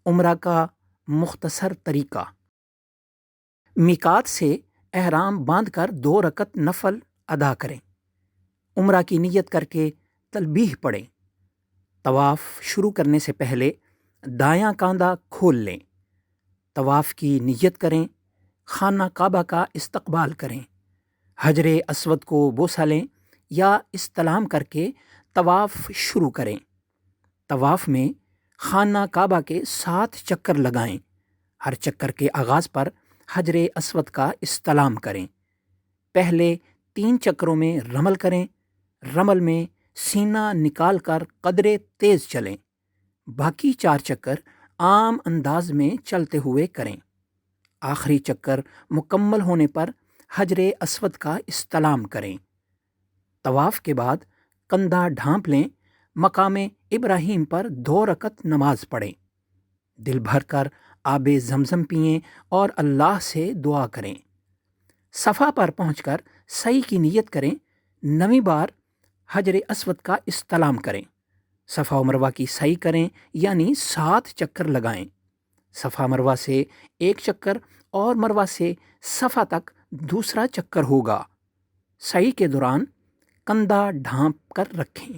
عمرہ کا مختصر طریقہ: میقات سے احرام باندھ کر 2 رکعت نفل ادا کریں۔ عمرہ کی نیت کر کے تلبیہ پڑھیں۔ طواف شروع کرنے سے پہلے دایاں کاندھا کھول لیں۔ طواف کی نیت کریں۔ خانہ کعبہ کا استقبال کریں۔ حجر اسود کو بوسہ لیں یا استلام کر کے طواف شروع کریں۔ طواف میں خانہ کعبہ کے 7 چکر لگائیں۔ ہر چکر کے آغاز پر حجر اسود کا استلام کریں۔ پہلے 3 چکروں میں رمل کریں۔ رمل میں سینہ نکال کر قدرے تیز چلیں۔ باقی 4 چکر عام انداز میں چلتے ہوئے کریں۔ آخری چکر مکمل ہونے پر حجر اسود کا استلام کریں۔ طواف کے بعد کندھا ڈھانپ لیں۔ مقام ابراہیم پر 2 رکعت نماز پڑھیں۔ دل بھر کر آب زمزم پئیں اور اللہ سے دعا کریں۔ صفا پر پہنچ کر سعی کی نیت کریں۔ 9ویں بار حجر اسود کا استلام کریں۔ صفا و مروہ کی سعی کریں، یعنی 7 چکر لگائیں۔ صفا مروہ سے 1 چکر اور مروہ سے صفا تک دوسرا چکر ہوگا۔ سعی کے دوران کندھا ڈھانپ کر رکھیں۔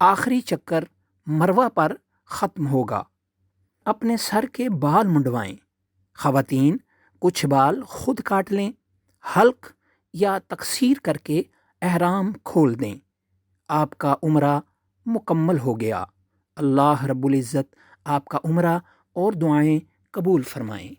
آخری چکر مروہ پر ختم ہوگا۔ اپنے سر کے بال منڈوائیں۔ خواتین کچھ بال خود کاٹ لیں۔ حلق یا تقصیر کر کے احرام کھول دیں۔ آپ کا عمرہ مکمل ہو گیا۔ اللہ رب العزت آپ کا عمرہ اور دعائیں قبول فرمائیں۔